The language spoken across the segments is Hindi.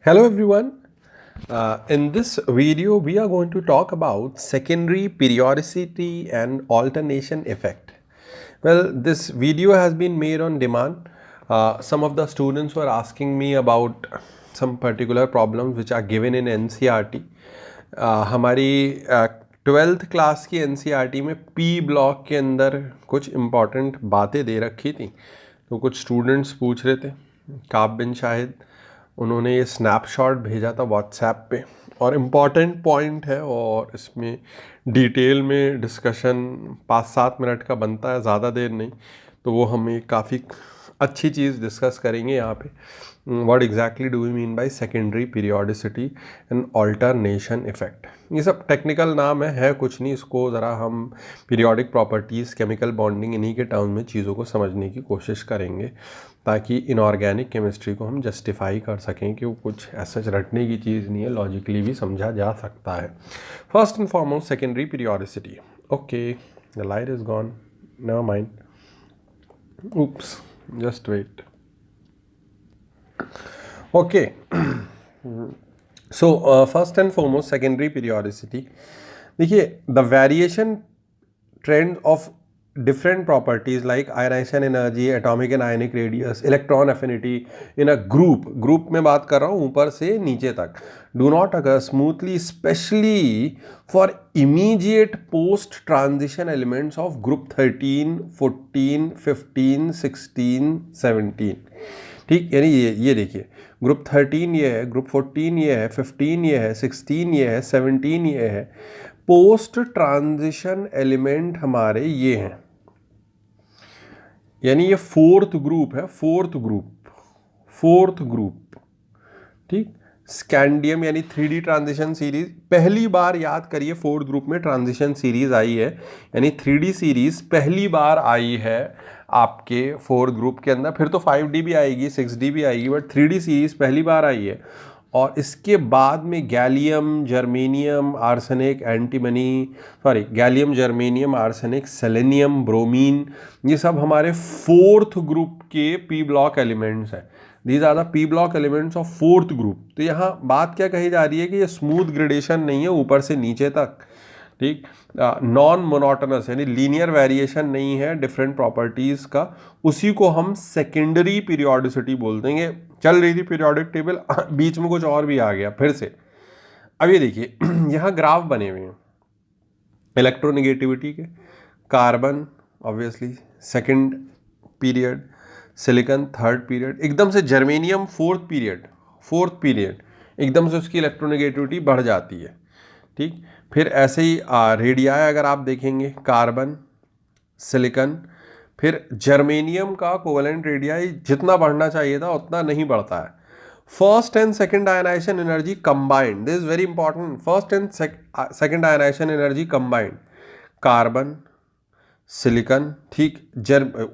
Hello everyone. In this video, we are going to talk about secondary periodicity and alternation effect. Well, this video has been made on demand. Some of the students were asking me about some particular problems which are given in NCERT. हमारी 12th क्लास की NCERT में P ब्लॉक के अंदर कुछ इम्पॉर्टेंट बातें दे रखी थी, तो कुछ स्टूडेंट्स पूछ रहे थे। काब बिन शाहिद उन्होंने ये स्नैपशॉट भेजा था व्हाट्सएप पे, और इम्पॉर्टेंट पॉइंट है और इसमें डिटेल में डिस्कशन 5-7 मिनट का बनता है, ज़्यादा देर नहीं। तो वो हमें काफ़ी अच्छी चीज़ डिस्कस करेंगे यहाँ पे। What exactly do we mean by secondary periodicity and alternation effect. ये सब टेक्निकल नाम है कुछ नहीं। इसको ज़रा हम पीरियोडिक प्रॉपर्टीज़, केमिकल बॉन्डिंग, इन्हीं के टर्म में चीज़ों को समझने की कोशिश करेंगे, ताकि इनऑर्गेनिक केमिस्ट्री को हम जस्टिफाई कर सकें कि वो कुछ ऐसा रटने की चीज़ नहीं है, लॉजिकली भी समझा जा सकता है। First and foremost secondary periodicity. Okay, the light is gone, never mind, oops, just wait. Okay. So first and foremost secondary periodicity, देखिए the variation trend of different properties like ionization energy, atomic and ionic radius, electron affinity in a group में बात कर रहा हूँ ऊपर से नीचे तक, do not occur smoothly, especially for immediate post transition elements of group 13, 14, 15, 16, 17। ठीक, यानी ये देखिए, ग्रुप 13 ये है, ग्रुप 14 ये है, 15 ये है, 16 ये है, 17 ये है। पोस्ट ट्रांजिशन एलिमेंट हमारे ये हैं, यानी ये फोर्थ ग्रुप है, फोर्थ ग्रुप। ठीक, स्कैंडियम यानी 3D ट्रांजिशन सीरीज पहली बार, याद करिए, फोर्थ ग्रुप में ट्रांजिशन सीरीज आई है, यानी 3D सीरीज पहली बार आई है आपके फोर्थ ग्रुप के अंदर। फिर तो 5D भी आएगी, 6D भी आएगी, बट 3D सीरीज पहली बार आई है। और इसके बाद में gallium, germanium, arsenic, gallium, germanium, arsenic, selenium, bromine, ये सब हमारे फोर्थ ग्रुप के पी ब्लॉक एलिमेंट्स हैं। These are the p block elements of fourth group. तो यहाँ बात क्या कही जा रही है कि ये स्मूथ ग्रेडेशन नहीं है ऊपर से नीचे तक। ठीक, नॉन मोनोटोनस यानी लीनियर वेरिएशन नहीं है डिफरेंट प्रॉपर्टीज़ का, उसी को हम सेकेंडरी पीरियोडिसिटी बोल देंगे। चल रही थी पीरियोडिक टेबल, बीच में कुछ और भी आ गया फिर से। अब ये देखिए यहाँ ग्राफ बने हुए हैं इलेक्ट्रोनेगेटिविटी के। Carbon obviously second period, silicon third period, एकदम से जर्मेनियम फोर्थ पीरियड एकदम से उसकी इलेक्ट्रोनेगेटिविटी बढ़ जाती है। ठीक, फिर ऐसे ही रेडियाई अगर आप देखेंगे, कार्बन, सिलिकॉन, फिर जर्मेनियम का कोवेलेंट रेडियाई जितना बढ़ना चाहिए था उतना नहीं बढ़ता है। First and second ionization energy combined, this is very important, first and second ionization energy combined, carbon, silicon, ठीक,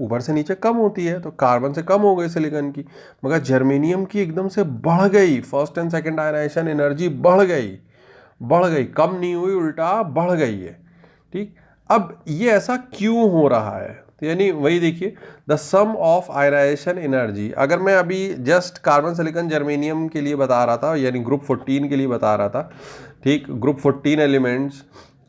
ऊपर से नीचे कम होती है, तो कार्बन से कम हो गई सिलिकॉन की, मगर जर्मेनियम की एकदम से बढ़ गई, first and second ionization energy बढ़ गई, कम नहीं हुई, उल्टा बढ़ गई है। ठीक, अब ये ऐसा क्यों हो रहा है? तो यानी वही देखिए, the sum of ionization energy, अगर मैं अभी जस्ट कार्बन, सिलिकॉन, जर्मेनियम के लिए बता रहा था, यानी ग्रुप 14 के लिए बता रहा था, ठीक, ग्रुप 14 एलिमेंट्स,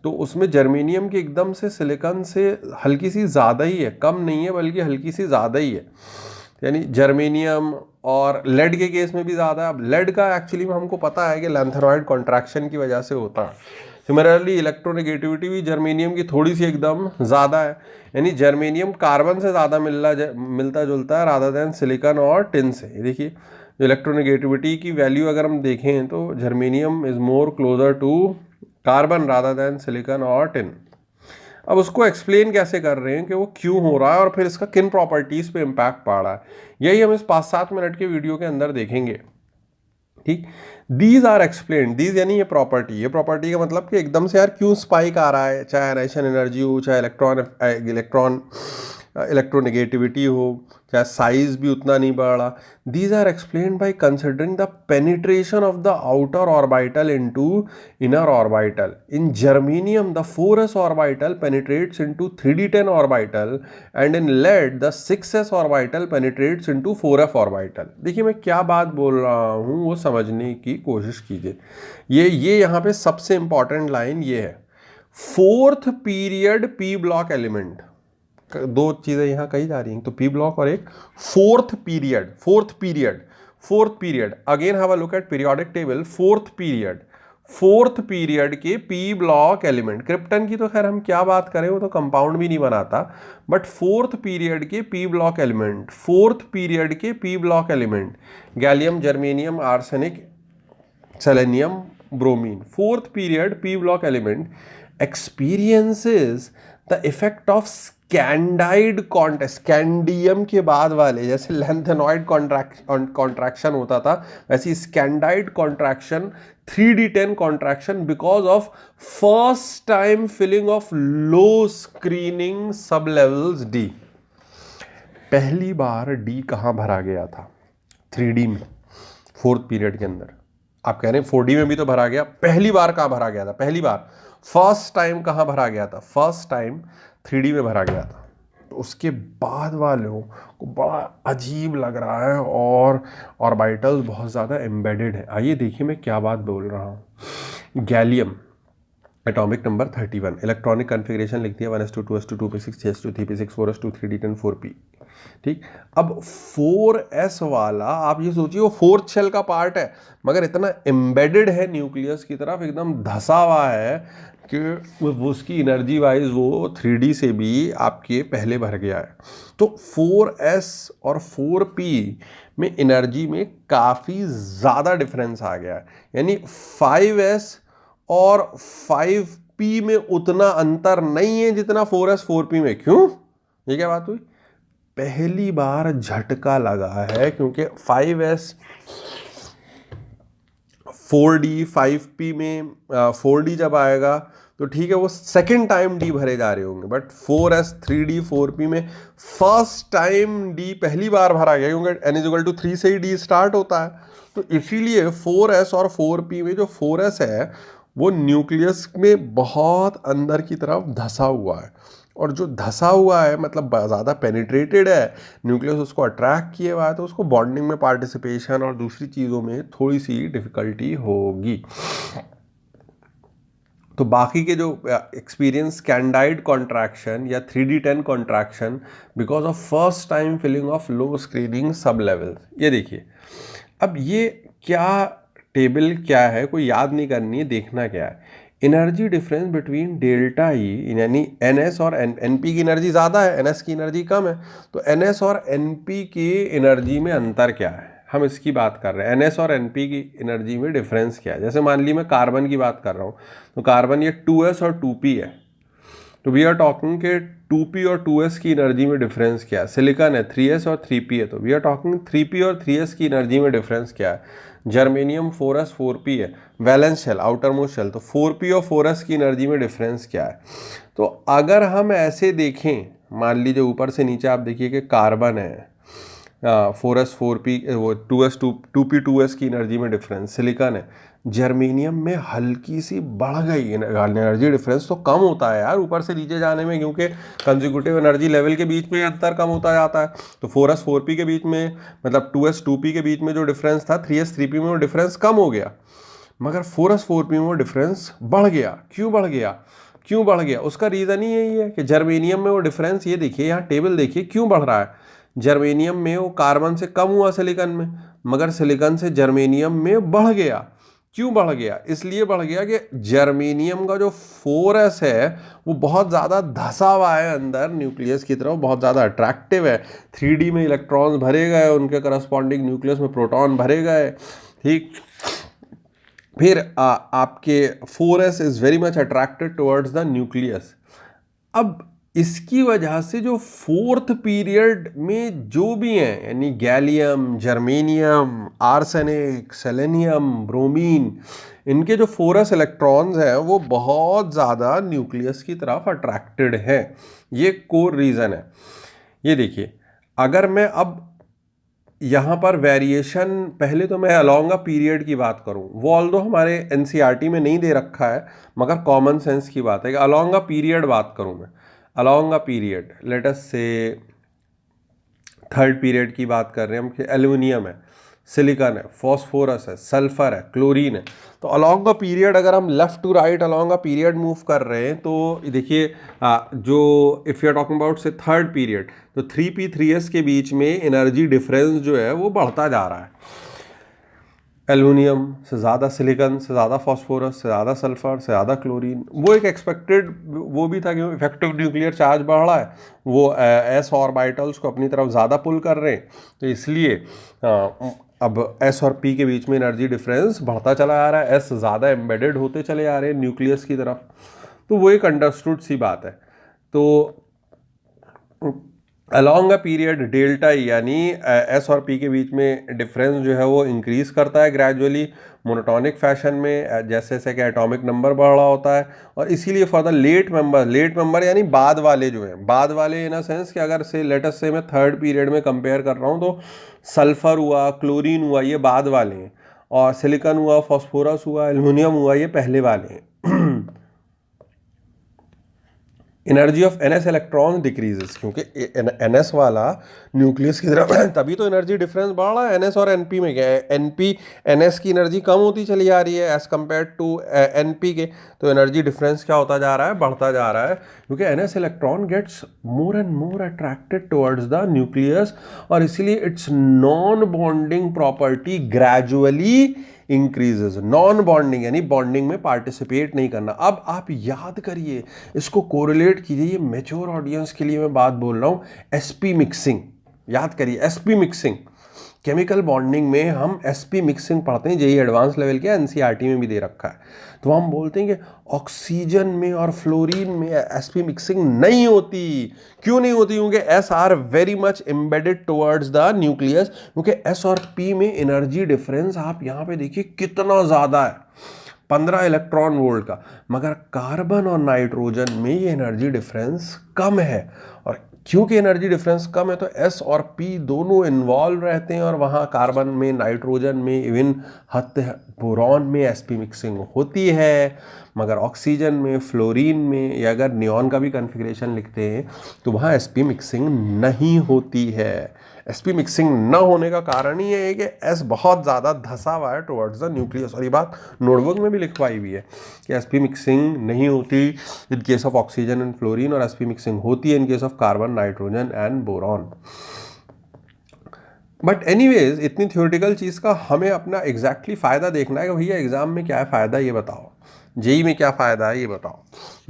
तो उसमें जर्मेनियम की एकदम से सिलिकॉन से हल्की सी ज़्यादा ही है, कम नहीं है बल्कि हल्की सी ज़्यादा ही है। यानी जर्मेनियम और लेड के केस में भी ज़्यादा है। अब लेड का एक्चुअली में हमको पता है कि लैंथेनॉइड कॉन्ट्रैक्शन की वजह से होता है। सिमिलरली इलेक्ट्रोनेगेटिविटी भी जर्मेनियम की थोड़ी सी एकदम ज़्यादा है, यानी जर्मेनियम कार्बन से ज़्यादा मिलता जुलता है रादर देन सिलिकॉन और टिन से। देखिए, इलेक्ट्रोनेगेटिविटी की वैल्यू अगर हम देखें तो germanium is more closer to carbon rather than silicon और टिन। अब उसको एक्सप्लेन कैसे कर रहे हैं कि वो क्यों हो रहा है और फिर इसका किन प्रॉपर्टीज़ पे इम्पैक्ट पड़ रहा है, यही हम इस 5-7 मिनट के वीडियो के अंदर देखेंगे। ठीक, दीज आर एक्सप्लेन, दीज यानी ये प्रॉपर्टी का मतलब कि एकदम से यार क्यों स्पाइक आ रहा है, चाहे आयनाइजेशन एनर्जी हो, चाहे इलेक्ट्रॉन इलेक्ट्रोनेगेटिविटी हो, चाहे साइज भी उतना नहीं बढ़ा। These are explained by considering the penetration of the outer orbital into inner orbital. In germanium the 4s orbital penetrates into 3d10 orbital and in lead the 6s orbital penetrates into 4f orbital. देखिए मैं क्या बात बोल रहा हूँ वो समझने की कोशिश कीजिए। ये यहाँ पे सबसे इंपॉर्टेंट लाइन ये है, fourth period p block element. दो चीजें यहाँ कही जा रही हैं, तो पी ब्लॉक और एक fourth period. Again have a look at periodic table. Fourth period के पी ब्लॉक एलिमेंट, क्रिप्टन की तो खैर हम क्या बात करें, वो तो कंपाउंड भी नहीं बनाता, बट फोर्थ पीरियड के p block element, gallium, germanium, arsenic, selenium, bromine. Fourth period p block element experiences the effect of scandide contraction, scandium के बाद वाले, जैसे लेंथेनॉइड कॉन्ट्रैक्शन होता था वैसी scandide contraction, 3d10 contraction because of first time filling of low screening sublevels d. पहली बार डी कहाँ भरा गया था? 3d में, फोर्थ पीरियड के अंदर। आप कह रहे हैं 4d में भी तो भरा गया, पहली बार कहाँ भरा गया था? पहली बार फर्स्ट टाइम कहाँ भरा गया था? फर्स्ट टाइम 3d में भरा गया था। तो उसके बाद वालों को बड़ा अजीब लग रहा है और ऑर्बिटल्स बहुत ज़्यादा एम्बेडेड है। आइए देखिए मैं क्या बात बोल रहा हूँ। Gallium atomic number 31, electronic configuration लिख दिया 1s2 2s2 2p6 6s2 3p6 4s2 3d10 4p। ठीक, अब 4s वाला आप ये सोचिए वो फोर्थ शेल का पार्ट है, मगर इतना एम्बेडेड है न्यूक्लियस की तरफ, एकदम धसा हुआ है कि वो उसकी एनर्जी वाइज वो 3d से भी आपके पहले भर गया है। तो 4s और 4p में एनर्जी में काफ़ी ज़्यादा डिफरेंस आ गया है, यानी 5s और 5p में उतना अंतर नहीं है जितना 4s 4p में। क्यों? ये क्या बात हुई? पहली बार झटका लगा है, क्योंकि 5s 4d 5p में 4d जब आएगा तो ठीक है वो सेकेंड टाइम d भरे जा रहे होंगे, बट 4s 3d 4p में फर्स्ट टाइम d पहली बार भरा गया, क्योंकि n = 3 से ही d स्टार्ट होता है। तो इसीलिए 4s और 4p में जो 4s है वो न्यूक्लियस में बहुत अंदर की तरफ धसा हुआ है, और जो धसा हुआ है मतलब ज़्यादा पेनिट्रेटेड है, न्यूक्लियस उसको अट्रैक्ट किए हुआ है, तो उसको बॉन्डिंग में पार्टिसिपेशन और दूसरी चीज़ों में थोड़ी सी डिफ़िकल्टी होगी। तो बाकी के जो एक्सपीरियंस स्कैंडाइड कॉन्ट्रैक्शन या 3d10 contraction because of first time filling of low screening sublevels, ये देखिए। अब ये क्या टेबल क्या है, कोई याद नहीं करनी है, देखना क्या है। Energy difference between delta E, यानी NS और NP की एनर्जी ज़्यादा है, NS की एनर्जी कम है, तो NS और NP की एनर्जी में अंतर क्या है, हम इसकी बात कर रहे हैं। NS और NP की एनर्जी में डिफरेंस क्या है? जैसे मान ली मैं कार्बन की बात कर रहा हूँ, तो कार्बन ये 2s और 2p है, तो वी आर टॉकिंग के 2p और 2s की एनर्जी में डिफरेंस क्या है। सिलिकॉन है 3s और 3p है, तो वी आर टॉकिंग 3p और 3s की एनर्जी में डिफरेंस क्या है। जर्मेनियम 4s 4p है, valence shell, outermost shell, तो 4p और 4s की एनर्जी में डिफरेंस क्या है। तो अगर हम ऐसे देखें, मान लीजिए ऊपर से नीचे आप देखिए कि कार्बन है 4s 4p, वो 2s 2p 2s की एनर्जी में डिफरेंस, सिलिकॉन है, जर्मेनियम में हल्की सी बढ़ गई एनर्जी डिफरेंस, तो कम होता है यार ऊपर से नीचे जाने में, क्योंकि कंसेक्यूटिव एनर्जी लेवल के बीच में अंतर कम होता जाता है। तो 4s 4p के बीच में, मतलब 2s 2p के बीच में जो डिफरेंस था 3s 3p में वो डिफरेंस कम हो गया, मगर 4s 4p में वो डिफरेंस बढ़ गया। क्यों बढ़ गया? उसका रीज़न ही यही है कि जर्मेनियम में वो डिफरेंस, ये देखिए यहाँ टेबल देखिए क्यों बढ़ रहा है। जर्मेनियम में वो कार्बन से कम हुआ सिलिकॉन में, मगर सिलिकॉन से जर्मेनियम में बढ़ गया। क्यों बढ़ गया? इसलिए बढ़ गया कि जर्मेनियम का जो 4s है वो बहुत ज़्यादा धसा हुआ है अंदर न्यूक्लियस की तरफ, बहुत ज़्यादा अट्रैक्टिव है। 3d में इलेक्ट्रॉन्स भरे गए, उनके करस्पॉन्डिंग न्यूक्लियस में प्रोटॉन भरे गए। ठीक, फिर आपके 4s is very much attracted towards the nucleus. अब इसकी वजह से जो फोर्थ पीरियड में जो भी हैं, यानी gallium, germanium, arsenic, selenium, bromine, इनके जो 4s इलेक्ट्रॉन्स हैं वो बहुत ज़्यादा न्यूक्लियस की तरफ अट्रैक्टेड हैं। ये कोर रीज़न है। ये देखिए, अगर मैं अब यहाँ पर वेरिएशन, पहले तो मैं अलोंग अ पीरियड की बात करूँ, वो ऑल्दो हमारे एनसीईआरटी में नहीं दे रखा है, मगर कॉमन सेंस की बात है कि अलोंग अ पीरियड बात करूँ मैं, along a period, let us से थर्ड पीरियड की बात कर रहे हैं हम कि एल्यूमिनियम है, सिलिकॉन है, फॉस्फोरस है, सल्फर है, क्लोरीन है। तो अलोंग अ पीरियड अगर हम left to right along a period move कर रहे हैं तो देखिए, जो if you are talking about say third period, तो 3p3s के बीच में एनर्जी डिफरेंस जो है वो बढ़ता जा रहा है। एल्यूमिनियम से ज़्यादा सिलिकॉन, से ज़्यादा फॉस्फोरस, से ज़्यादा सल्फर, से ज़्यादा क्लोरीन, वो एक एक्सपेक्टेड वो भी था कि इफेक्टिव न्यूक्लियर चार्ज बढ़ रहा है, वो एस ऑर्बिटल्स को अपनी तरफ ज़्यादा पुल कर रहे हैं, तो इसलिए अब एस और पी के बीच में एनर्जी डिफरेंस बढ़ता चला आ रहा है, एस ज़्यादा एम्बेडेड होते चले आ रहे हैं न्यूक्लियस की तरफ। तो वो एक अंडरस्टूड सी बात है। तो अलोंग अ पीरियड डेल्टा यानी एस और पी के बीच में डिफरेंस जो है वो इंक्रीज करता है ग्रेजुअली मोनोटोनिक फैशन में, जैसे जैसे कि एटॉमिक नंबर बढ़ रहा होता है। और इसीलिए फॉर द लेट मेंबर यानी बाद वाले जो हैं, बाद वाले इन अ सेंस कि अगर से लेटेस्ट से मैं थर्ड पीरियड में कंपेयर कर रहा हूँ तो सल्फर हुआ, क्लोरीन हुआ, ये बाद वाले हैं, और सिलिकॉन हुआ, फॉस्फोरस हुआ, एल्यूमिनियम हुआ, ये पहले वाले हैं। Energy of ns electron decreases, क्योंकि एनएस वाला न्यूक्लियस की तरफ तभी तो एनर्जी डिफरेंस बढ़ रहा है। एनएस और एनपी में क्या है, एनपी एनएस की एनर्जी कम होती चली जा रही है एज कंपेयर टू एनपी के, तो एनर्जी डिफरेंस क्या होता जा रहा है, बढ़ता जा रहा है, क्योंकि ns electron gets more and more attracted towards the nucleus, और इसीलिए its non bonding property gradually increases. Non bonding यानी बॉन्डिंग में पार्टिसिपेट नहीं करना। अब आप याद करिए, इसको कोरिलेट कीजिए, ये मैच्योर ऑडियंस के लिए मैं बात बोल रहा हूँ, एसपी मिक्सिंग। याद करिए, एसपी मिक्सिंग, केमिकल बॉन्डिंग में हम एसपी मिक्सिंग पढ़ते हैं, जेई एडवांस लेवल के, एनसीईआरटी में भी दे रखा है। तो हम बोलते हैं कि ऑक्सीजन में और फ्लोरीन में एसपी मिक्सिंग नहीं होती। क्यों नहीं होती? क्योंकि S R very much embedded towards the nucleus, क्योंकि एस और पी में एनर्जी डिफरेंस आप यहाँ पे देखिए कितना ज़्यादा है, 15 इलेक्ट्रॉन वोल्ट का, मगर कार्बन और नाइट्रोजन में ये एनर्जी डिफरेंस कम है। और क्योंकि एनर्जी डिफरेंस कम है तो एस और पी दोनों इन्वॉल्व रहते हैं, और वहाँ कार्बन में, नाइट्रोजन में, इवन बोरॉन में एसपी मिक्सिंग होती है, मगर ऑक्सीजन में, फ्लोरीन में, या अगर नियॉन का भी कॉन्फ़िगरेशन लिखते हैं तो वहाँ एसपी मिक्सिंग नहीं होती है। एसपी मिक्सिंग न होने का कारण ही है कि एस बहुत ज़्यादा धसा हुआ है टुवर्ड्स द न्यूक्लियस, और ये बात नोटबुक में भी लिखवाई हुई है कि एसपी मिक्सिंग नहीं होती in case of oxygen and fluorine, और एसपी मिक्सिंग होती है in case of carbon, nitrogen and boron. But anyways, इतनी थ्योरेटिकल चीज़ का हमें अपना एग्जैक्टली फ़ायदा देखना है कि भैया एग्ज़ाम में क्या है फ़ायदा, ये बताओ, जेई में क्या फ़ायदा है ये बताओ,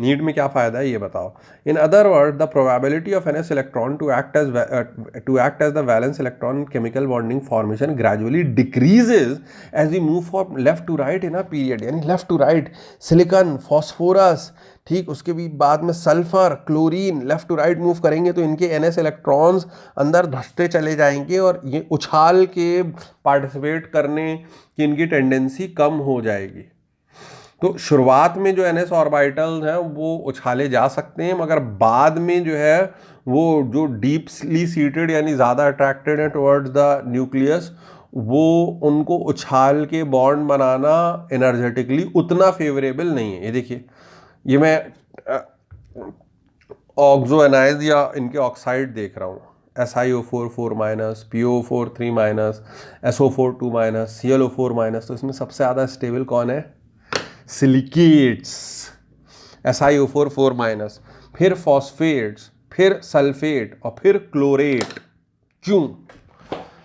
नीट में क्या फ़ायदा है ये बताओ। In other word, the probability of ns electron to act as the valence electron chemical bonding formation gradually decreases as we move from left to right in a period. यानी left to right silicon, phosphorus, ठीक, उसके भी बाद में sulphur, chlorine, left to right move करेंगे तो इनके एनएस इलेक्ट्रॉन्स अंदर धंसते चले जाएंगे, और ये उछाल के पार्टिसिपेट करने की इनकी टेंडेंसी कम हो जाएगी। तो शुरुआत में जो एनएस ऑर्बिटल्स हैं वो उछाले जा सकते हैं, मगर बाद में जो है वो जो डीपली सीटेड यानी ज़्यादा अट्रैक्टेड है टुवर्ड्स द न्यूक्लियस, वो उनको उछाल के बॉन्ड बनाना एनर्जेटिकली उतना फेवरेबल नहीं है। ये देखिए, ये मैं ऑक्सो एनाइज या इनके ऑक्साइड देख रहा हूँ, SiO4 4 minus, PO4 3 minus, SO4 2 minus, ClO4 minus. तो इसमें सबसे ज़्यादा स्टेबल कौन है? सिलिकेट्स, SiO4 4 माइनस, फिर फॉस्फेट्स, फिर सल्फेट, और फिर क्लोरेट। क्यों?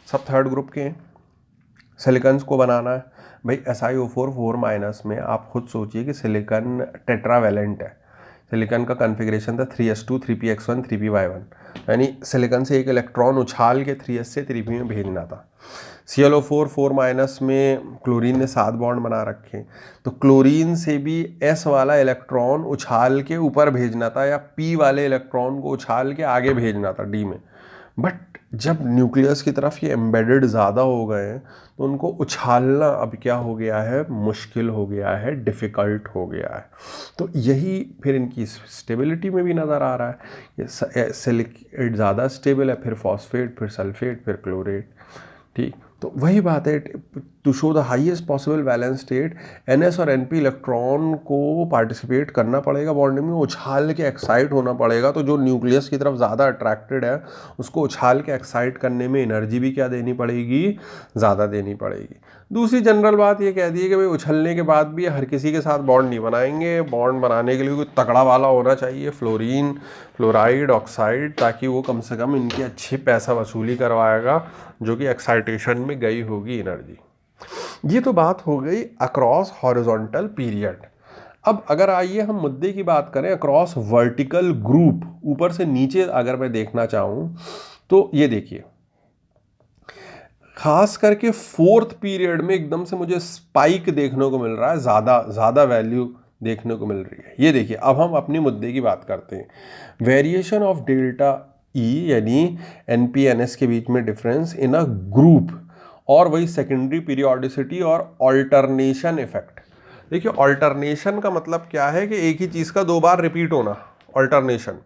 सब थर्ड ग्रुप के हैं। सिलिकॉन्स को बनाना है भाई, SiO4 4 माइनस में आप खुद सोचिए कि सिलिकॉन टेट्रावेलेंट है। सिलिकॉन का कॉन्फ़िगरेशन था 3s2 3px1 3py1, यानी सिलिकॉन से एक इलेक्ट्रॉन उछाल के 3s से 3p में भेजना था। ClO4 4 माइनस में क्लोरीन ने 7 बॉन्ड बना रखे, तो क्लोरीन से भी S वाला इलेक्ट्रॉन उछाल के ऊपर भेजना था, या P वाले इलेक्ट्रॉन को उछाल के आगे भेजना था D में। बट जब न्यूक्लियस की तरफ ये एम्बेडेड ज़्यादा हो गए हैं तो उनको उछालना अब क्या हो गया है, मुश्किल हो गया है, डिफ़िकल्ट हो गया है। तो यही फिर इनकी स्टेबिलिटी में भी नज़र आ रहा है। ये सिलिकेट ज़्यादा स्टेबल है, फिर फॉस्फेट, फिर सल्फेट, फिर क्लोरेट। ठीक, तो वही बात है, to show the highest possible valence state ns और एनपी इलेक्ट्रॉन को पार्टिसिपेट करना पड़ेगा बॉन्डिंग में, उछाल के एक्साइट होना पड़ेगा। तो जो न्यूक्लियस की तरफ ज़्यादा अट्रैक्टेड है उसको उछाल के एक्साइट करने में एनर्जी भी क्या देनी पड़ेगी, ज़्यादा देनी पड़ेगी। दूसरी जनरल बात ये कह दी है कि भाई उछलने के बाद भी हर किसी के साथ बॉन्ड नहीं बनाएंगे, बॉन्ड बनाने के लिए कोई तगड़ा वाला होना चाहिए, फ्लोरीन, फ्लोराइड, ऑक्साइड, ताकि वो कम से कम इनकी अच्छी पैसा वसूली करवाएगा जो कि एक्साइटेशन में गई होगी एनर्जी। ये तो बात हो गई अक्रॉस हॉरिजॉन्टल पीरियड। अब अगर आइए हम मुद्दे की बात करें अक्रॉस वर्टिकल ग्रुप, ऊपर से नीचे अगर मैं देखना चाहूँ तो ये देखिए, खास करके फोर्थ पीरियड में एकदम से मुझे स्पाइक देखने को मिल रहा है, ज़्यादा वैल्यू देखने को मिल रही है। ये देखिए, अब हम अपनी मुद्दे की बात करते हैं। वेरिएशन ऑफ डेल्टा ई यानी एनपीएनएस के बीच में डिफरेंस इन अ ग्रुप, और वही सेकेंडरी पीरियोडिसिटी और ऑल्टरनेशन इफेक्ट। देखिए, ऑल्टरनेशन का मतलब क्या है कि एक ही चीज़ का दो बार रिपीट होना, ऑल्टरनेशन।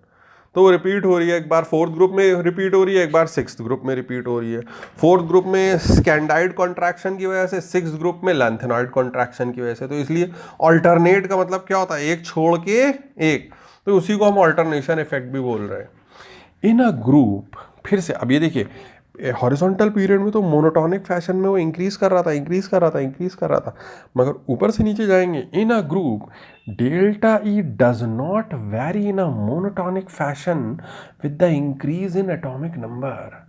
तो वो रिपीट हो रही है, एक बार फोर्थ ग्रुप में रिपीट हो रही है, एक बार सिक्स्थ ग्रुप में रिपीट हो रही है। फोर्थ ग्रुप में स्कैंडाइड कॉन्ट्रैक्शन की वजह से, सिक्स्थ ग्रुप में लैंथेनॉइड कॉन्ट्रैक्शन की वजह से। तो इसलिए ऑल्टरनेट का मतलब क्या होता है, एक छोड़ के एक, तो उसी को हम ऑल्टरनेशन इफेक्ट भी बोल रहे हैं। इन अ ग्रुप, फिर से अब ये देखिए, हॉरिजॉन्टल पीरियड में तो मोनोटोनिक फैशन में वो इंक्रीज कर रहा था, मगर ऊपर से नीचे जाएंगे, in a group delta E does not vary in a monotonic fashion with the increase in atomic number.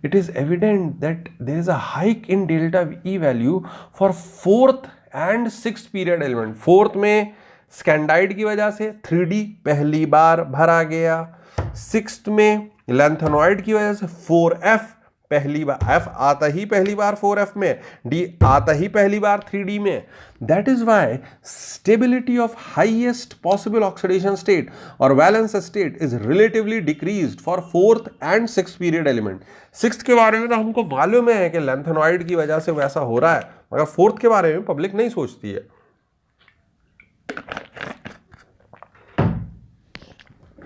It is evident that there is a hike in delta E value for fourth and sixth period element. Fourth में स्कैंडाइड की वजह से 3D पहली बार भरा गया, सिक्स्थ में लैंथेनॉइड की वजह से 4F पहली बार, F आता ही पहली बार 4F में, D आता ही पहली बार 3D में। That is why stability of highest possible oxidation state or valence state is relatively decreased for fourth and sixth period element. Sixth के बारे में तो हमको मालूम है कि लैंथेनॉइड की वजह से वैसा हो रहा है, मगर फोर्थ के बारे में पब्लिक नहीं सोचती है।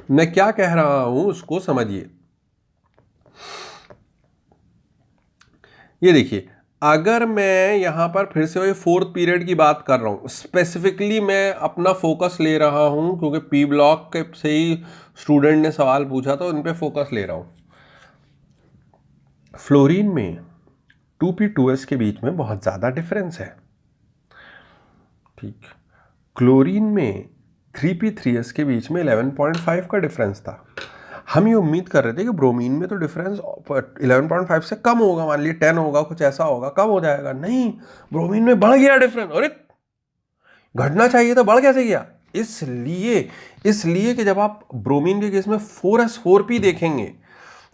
मैं क्या कह रहा हूं उसको समझिए। ये देखिए, अगर मैं यहां पर फिर से वही फोर्थ पीरियड की बात कर रहा हूं, स्पेसिफिकली मैं अपना फोकस ले रहा हूं क्योंकि पी ब्लॉक के से ही स्टूडेंट ने सवाल पूछा तो उन पे फोकस ले रहा हूं। फ्लोरीन में 2p2s के बीच में बहुत ज़्यादा डिफरेंस है, ठीक। क्लोरीन में 3p3s के बीच में 11.5 का डिफरेंस था। हम ये उम्मीद कर रहे थे कि ब्रोमीन में तो डिफरेंस 11.5 से कम होगा, मान लीजिए 10 होगा, कुछ ऐसा होगा, कम हो जाएगा। नहीं, ब्रोमीन में बढ़ गया डिफरेंस। अरे, घटना चाहिए था, बढ़ कैसे गया? इसलिए कि जब आप ब्रोमीन के केस में 4s4p देखेंगे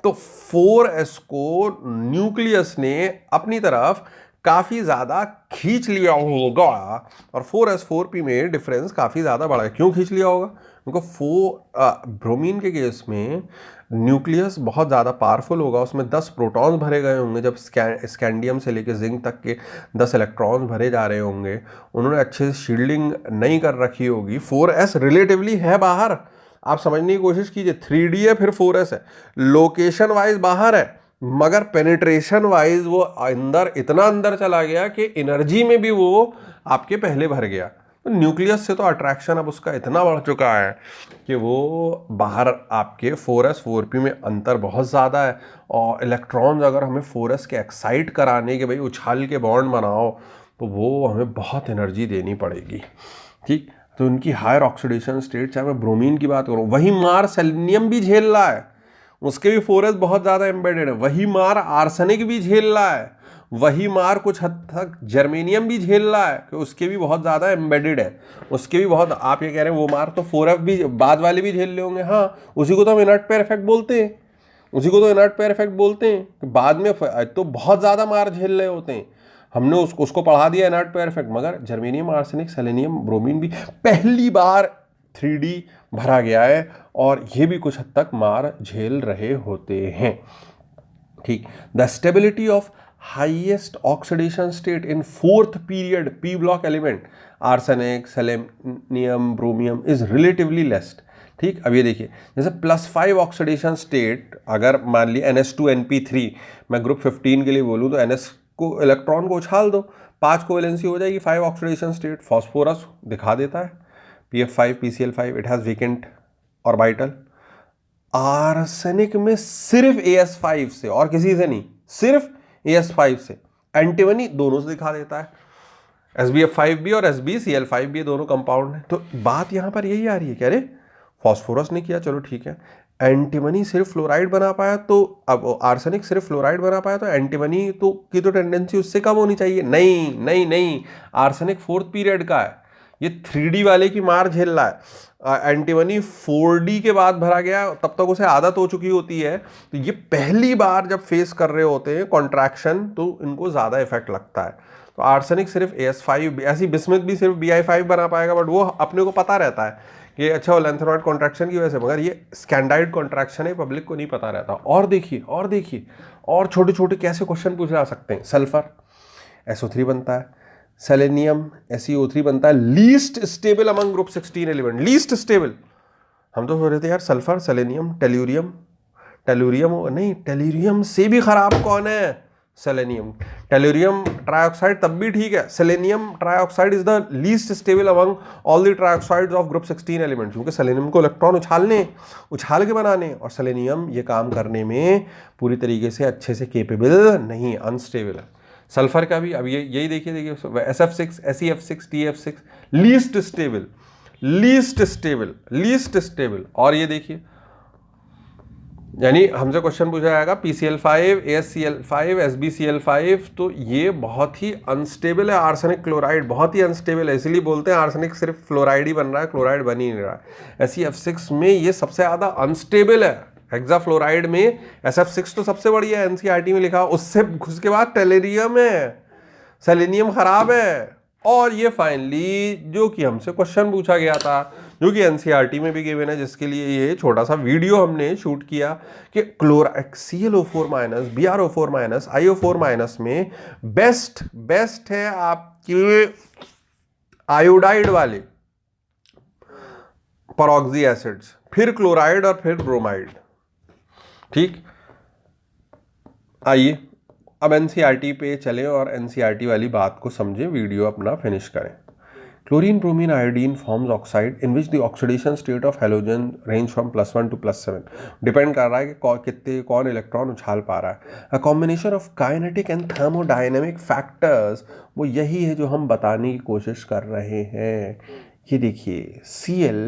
तो 4s को न्यूक्लियस ने अपनी तरफ काफ़ी ज़्यादा खींच लिया होगा और 4s4p में डिफरेंस काफ़ी ज़्यादा बढ़ा है। क्यों खींच लिया होगा? क्योंकि ब्रोमीन के केस में न्यूक्लियस बहुत ज़्यादा पावरफुल होगा, उसमें 10 प्रोटॉन्स भरे गए होंगे, जब स्कैंडियम से लेकर जिंक तक के 10 इलेक्ट्रॉन्स भरे जा रहे होंगे, उन्होंने अच्छे से शील्डिंग नहीं कर रखी होगी। 4s रिलेटिवली है बाहर, आप समझने की कोशिश कीजिए, 3D है फिर 4s है, लोकेशन वाइज बाहर है, मगर पेनिट्रेशन वाइज वो अंदर इतना अंदर चला गया कि एनर्जी में भी वो आपके पहले भर गया। तो न्यूक्लियस से तो अट्रैक्शन अब उसका इतना बढ़ चुका है कि वो बाहर आपके 4s4p में अंतर बहुत ज़्यादा है। और इलेक्ट्रॉन्स अगर हमें 4s के एक्साइट कराने के, भाई उछाल के बॉन्ड बनाओ, तो वो हमें बहुत एनर्जी देनी पड़ेगी, ठीक। तो उनकी हायर ऑक्सीडेशन स्टेट, चाहे मैं ब्रोमीन की बात करूँ, वही मार सेलेनियम भी झेल रहा है, उसके भी 4s बहुत ज़्यादा एम्बेडेड है। वही मार आर्सेनिक भी झेल रहा है, वही मार कुछ हद तक जर्मेनियम भी झेल रहा है कि उसके भी बहुत ज़्यादा एम्बेडेड है, उसके भी बहुत। आप ये कह रहे हैं वो मार तो 4f भी बाद वाले भी झेल ले होंगे, हाँ, उसी को तो हम इनर्ट पेयर इफेक्ट बोलते हैं, कि बाद में तो बहुत ज़्यादा मार झेल रहे होते हैं। हमने उसको पढ़ा दिया इनर्ट पेयर इफेक्ट, मगर जर्मेनियम, आर्सेनिक, सेलेनियम, ब्रोमीन भी पहली बार 3D भरा गया है और ये भी कुछ हद तक मार झेल रहे होते हैं। ठीक। The stability of highest oxidation state in fourth period p block element arsenic, selenium, ब्रोमियम is relatively less. ठीक, अब ये देखिए, जैसे +5 ऑक्सीडेशन स्टेट, अगर मान ली NS2NP3 मैं ग्रुप 15 के लिए बोलूँ तो NS को इलेक्ट्रॉन को उछाल दो, 5 कोवेलेंसी हो जाएगी, 5 ऑक्सीडेशन स्टेट। फॉस्फोरस दिखा देता है PF5 PCl5, it has vacant orbital. Arsenic में सिर्फ AS5 से और किसी से नहीं, सिर्फ AS5 से एंटीमनी दोनों से दिखा देता है। SbF5b और SbCl5b दोनों कंपाउंड हैं। तो बात यहां पर यही आ रही है कि अरे फॉस्फोरस ने किया, चलो ठीक है, एंटीमनी सिर्फ फ्लोराइड बना पाया, तो अब आर्सेनिक सिर्फ फ्लोराइड बना पाया तो एंटीमनी तो की तो टेंडेंसी उससे कम होनी चाहिए। नहीं नहीं नहीं, आर्सेनिक 4th पीरियड का है, ये 3D वाले की मार झेल रहा है। एंटीमनी 4D के बाद भरा गया, तब तक उसे आदत हो चुकी होती है, तो ये पहली बार जब फेस कर रहे होते हैं कॉन्ट्रैक्शन तो इनको ज़्यादा इफेक्ट लगता है। तो आर्सेनिक सिर्फ AS5, ऐसी बिस्मिथ भी सिर्फ Bi5 बना पाएगा, बट वो अपने को पता रहता है कि अच्छा वो लैंथेनॉइड कॉन्ट्रैक्शन की वजह से, मगर ये स्कैंडाइड कॉन्ट्रैक्शन है, पब्लिक को नहीं पता रहता। और देखिए और देखिए, और छोटे छोटे कैसे क्वेश्चन पूछे जा सकते हैं। सल्फर SO3 बनता है, सेलेनियम SeO3 बनता है, least stable among group 16 element, least stable. हम तो सोच रहे थे यार सल्फर, सेलेनियम, टेल्यूरियम नहीं, टेल्यूरियम से भी खराब कौन है? सेलेनियम। टेल्यूरियम ट्राइऑक्साइड तब भी ठीक है, selenium trioxide is the least stable among all the trioxides of group 16 element, क्योंकि सेलेनियम को इलेक्ट्रॉन उछाल के बनाने, और सेलेनियम ये काम करने में पूरी तरीके से अच्छे से केपेबल नहीं, अनस्टेबल है। सल्फर का भी अब यही देखिए SF6, SeF6, TF6 least stable. और ये देखिए, यानी हमसे क्वेश्चन पूछा जाएगा PCl5, AsCl5, SbCl5, तो ये बहुत ही अनस्टेबल है। आर्सेनिक क्लोराइड बहुत ही अनस्टेबल है, इसीलिए बोलते हैं आर्सेनिक सिर्फ फ्लोराइड ही बन रहा है, क्लोराइड बन ही नहीं रहा है। SeF6 में ये सबसे ज़्यादा अनस्टेबल है। हेक्साफ्लोराइड में SF6 तो सबसे बढ़िया है, NCERT में लिखा, उसके बाद टेलेरियम है, सेलेनियम खराब है। और ये फाइनली जो कि हमसे क्वेश्चन पूछा गया था, जो कि NCERT में भी गिवन है, जिसके लिए ये छोटा सा वीडियो हमने शूट किया कि ClO4- BrO4- IO4- में बेस्ट है आपके आयोडाइड वाले परऑक्सी एसिड्स, फिर क्लोराइड और फिर ब्रोमाइड। ठीक, आइए अब NCERT पे चलें और NCERT वाली बात को समझें, वीडियो अपना फिनिश करें। Chlorine, bromine, iodine forms oxide in which the oxidation state of halogen range from +1 to +7। Depend कर रहा है कि कौन इलेक्ट्रॉन उछाल पा रहा है। A combination of kinetic and thermodynamic factors, वो यही है जो हम बताने की कोशिश कर रहे हैं। ये देखिए Cl,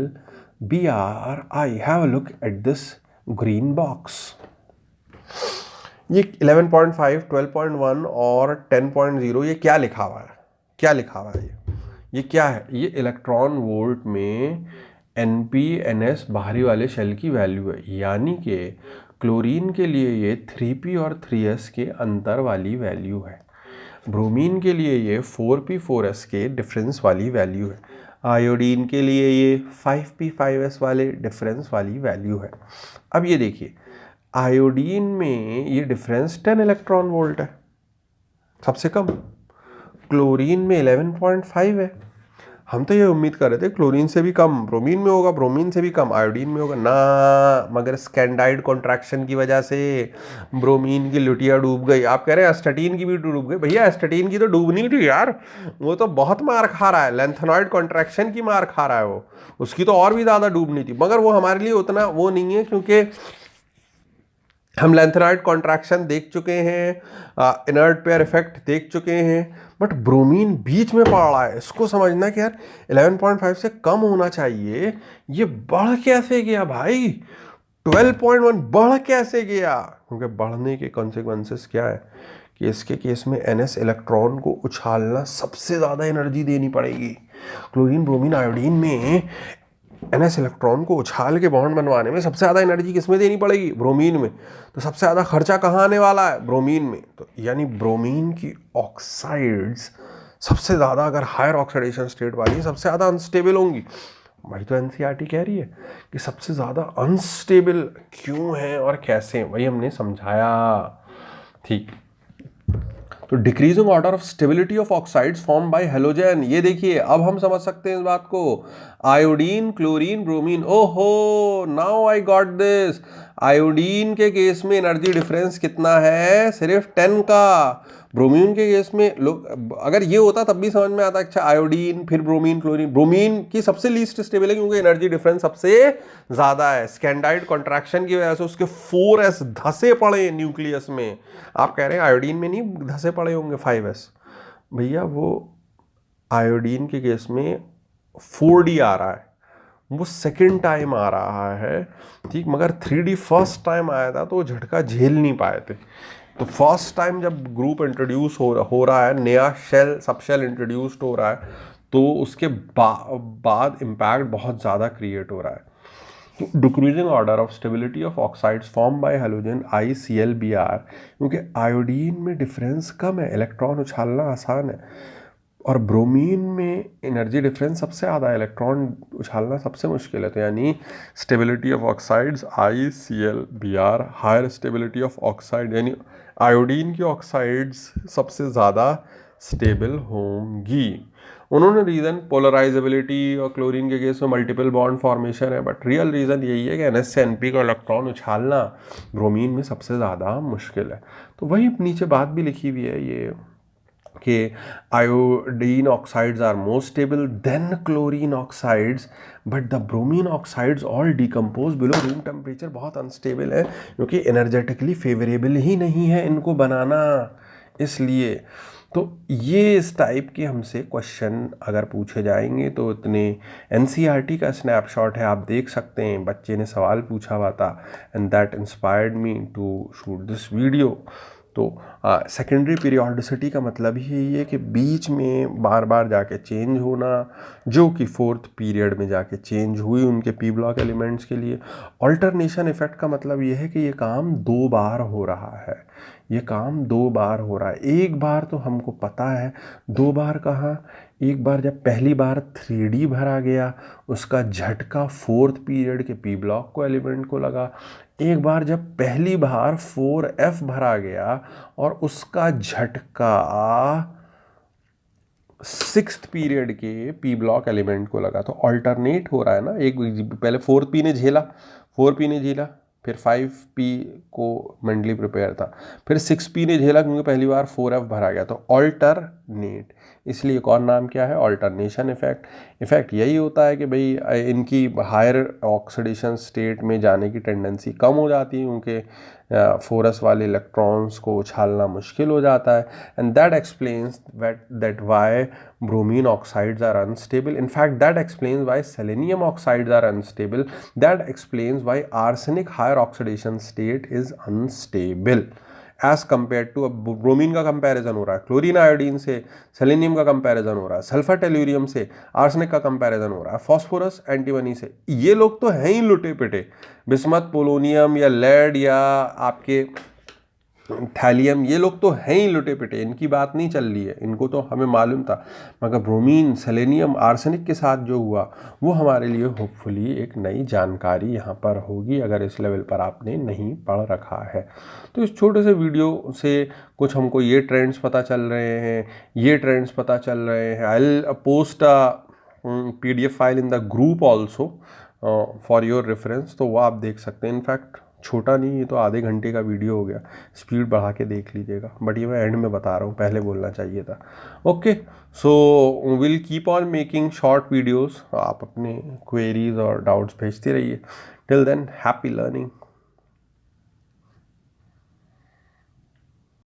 Br, I have a look at this green box. ये 11.5, 12.1 और 10.0 ये क्या लिखा हुआ है? ये क्या है? ये इलेक्ट्रॉन वोल्ट में NP/NS बाहरी वाले शेल की वैल्यू है, यानी कि क्लोरीन के लिए ये 3p और 3s के अंतर वाली वैल्यू है, ब्रोमीन के लिए ये 4p 4s के डिफरेंस वाली वैल्यू है, आयोडीन के लिए ये 5p 5s वाले डिफरेंस वाली वैल्यू है। अब ये देखिए, आयोडीन में ये डिफरेंस 10 इलेक्ट्रॉन वोल्ट है, सबसे कम। क्लोरीन में 11.5 है। हम तो ये उम्मीद कर रहे थे क्लोरीन से भी कम ब्रोमीन में होगा, ब्रोमीन से भी कम आयोडीन में होगा ना, मगर स्कैंडाइड कॉन्ट्रैक्शन की वजह से ब्रोमीन की लुटिया डूब गई। आप कह रहे हैं एस्टेटीन की भी डूब गई, भैया एस्टेटीन की तो डूबनी थी यार, वो तो बहुत मार खा रहा है, लैंथेनॉइड कॉन्ट्रैक्शन की मार खा रहा है वो, उसकी तो और भी ज़्यादा डूबनी थी, मगर वो हमारे लिए उतना वो नहीं है, क्योंकि हम लैंथेनॉइड कॉन्ट्रैक्शन देख चुके हैं, इनर्ट पेयर इफेक्ट देख चुके हैं, बट ब्रोमीन बीच में पड़ रहा है। इसको समझना कि यार 11.5 से कम होना चाहिए, ये बढ़ कैसे गया भाई, 12.1 बढ़ कैसे गया? क्योंकि बढ़ने के कॉन्सिक्वेंसेस क्या है कि इसके केस में NS इलेक्ट्रॉन को उछालना सबसे ज़्यादा एनर्जी देनी पड़ेगी। क्लोरीन, ब्रोमीन, आयोडीन में NS इलेक्ट्रॉन को उछाल के बॉन्ड बनवाने में सबसे ज़्यादा एनर्जी किसमें देनी पड़ेगी? ब्रोमीन में। तो सबसे ज़्यादा खर्चा कहाँ आने वाला है? ब्रोमीन में। तो यानी ब्रोमीन की ऑक्साइड्स सबसे ज़्यादा, अगर हायर ऑक्सीडेशन स्टेट वाली, सबसे ज़्यादा अनस्टेबल होंगी। वही तो NCERT कह रही है कि सबसे ज़्यादा अनस्टेबल क्यों है और कैसे, वही हमने समझाया। ठीक। तो decreasing order of stability of oxides form by halogen, ये देखिए अब हम समझ सकते हैं इस बात को। आयोडीन, क्लोरीन, ब्रोमीन, ओहो now I got this. Iodine के केस में एनर्जी डिफरेंस कितना है, सिर्फ 10 का। ब्रोमीन के केस में लोग अगर ये होता तब भी समझ में आता, अच्छा आयोडीन फिर ब्रोमीन, क्लोरीन, ब्रोमीन की सबसे लीस्ट स्टेबल है क्योंकि एनर्जी डिफरेंस सबसे ज्यादा है। स्कैंडाइड कॉन्ट्रैक्शन की वजह से उसके 4s धसे पड़े न्यूक्लियस में। आप कह रहे हैं आयोडीन में नहीं धसे पड़े होंगे 5s, भैया वो आयोडीन के केस में 4d आ रहा है, वो सेकंड टाइम आ रहा है, ठीक। मगर 3d फर्स्ट टाइम आया था तो वो झटका झेल नहीं पाए थे। तो फर्स्ट टाइम जब ग्रुप इंट्रोड्यूस हो रहा है, नया शेल सब शेल इंट्रोड्यूस्ड हो रहा है, तो उसके बाद इम्पैक्ट बहुत ज़्यादा क्रिएट हो रहा है। Decreasing order of stability of oxides form by halogen ICl-Br, क्योंकि आयोडीन में डिफरेंस कम है, इलेक्ट्रॉन उछालना आसान है, और ब्रोमीन में एनर्जी डिफरेंस सबसे ज़्यादा है, इलेक्ट्रॉन उछालना सबसे मुश्किल है। तो यानी stability of oxides ICl-Br, higher stability of oxide यानी आयोडीन की ऑक्साइड्स सबसे ज़्यादा स्टेबल होंगी। उन्होंने रीज़न पोलराइजेबिलिटी और क्लोरीन के केस में मल्टीपल बॉन्ड फॉर्मेशन है, बट रियल रीज़न यही है कि NH से NP का इलेक्ट्रॉन उछालना ब्रोमीन में सबसे ज़्यादा मुश्किल है। तो वही नीचे बात भी लिखी हुई है ये कि iodine oxides are more stable than chlorine oxides, but the bromine oxides all decompose below room temperature, बहुत अनस्टेबल है क्योंकि एनर्जेटिकली फेवरेबल ही नहीं है इनको बनाना, इसलिए। तो ये इस टाइप के हमसे क्वेश्चन अगर पूछे जाएंगे तो इतने NCERT का स्नैपशॉट है, आप देख सकते हैं, बच्चे ने सवाल पूछा हुआ था and that inspired me to shoot this video. तो सेकेंडरी पीरियोडिसिटी का मतलब ही यही है कि बीच में बार बार जाके चेंज होना, जो कि 4th पीरियड में जाके चेंज हुई उनके पी ब्लॉक एलिमेंट्स के लिए। ऑल्टरनेशन इफेक्ट का मतलब ये है कि ये काम 2 बार हो रहा है, ये काम 2 बार हो रहा है। एक बार तो हमको पता है, 2 बार कहाँ, एक बार जब पहली बार 3D भरा गया उसका झटका 4th पीरियड के पी ब्लॉक को एलिमेंट को लगा, एक बार जब पहली बार 4F भरा गया और उसका झटका 6th पीरियड के पी ब्लॉक एलिमेंट को लगा। तो अल्टरनेट हो रहा है ना, एक पहले 4P ने झेला, 4P ने झेला, फिर 5P को मेंटली प्रिपेयर था, फिर 6P ने झेला क्योंकि पहली बार 4F भरा गया, तो अल्टरनेट, इसलिए एक और नाम क्या है, अल्टरनेशन इफेक्ट। इफेक्ट यही होता है कि भाई इनकी हायर ऑक्सीडेशन स्टेट में जाने की टेंडेंसी कम हो जाती है क्योंकि 4s वाले इलेक्ट्रॉन्स को उछालना मुश्किल हो जाता है, and that explains that why bromine oxides are unstable. In fact, that explains why selenium oxides are unstable. That explains why arsenic higher oxidation state is unstable as compared to, अब ब्रोमीन का कंपैरिजन हो रहा है क्लोरीन आयोडीन से, सेलेनियम का कंपैरिजन हो रहा है सल्फर टेल्यूरियम से, आर्सेनिक का कंपैरिजन हो रहा है फॉस्फोरस एंटीमनी से। ये लोग तो हैं ही लुटे पिटे, बिस्मथ, पोलोनियम या लेड या आपके थैलियम, ये लोग तो हैं ही लुटे पिटे, इनकी बात नहीं चल रही है, इनको तो हमें मालूम था। मगर ब्रोमीन, सेलेनियम, आर्सेनिक के साथ जो हुआ वो हमारे लिए होपफुली एक नई जानकारी यहाँ पर होगी अगर इस लेवल पर आपने नहीं पढ़ रखा है। तो इस छोटे से वीडियो से कुछ हमको ये ट्रेंड्स पता चल रहे हैं, ये ट्रेंड्स पता चल रहे हैं। I will post PDF file in the group also for your reference, तो वो आप देख सकते हैं। इनफैक्ट छोटा नहीं, ये तो आधे घंटे का वीडियो हो गया, स्पीड बढ़ा के देख लीजिएगा, बट ये मैं एंड में बता रहा हूँ, पहले बोलना चाहिए था। Okay, so will keep on making short videos, आप अपने क्वेरीज और डाउट्स भेजते रहिए। Till than happy learning.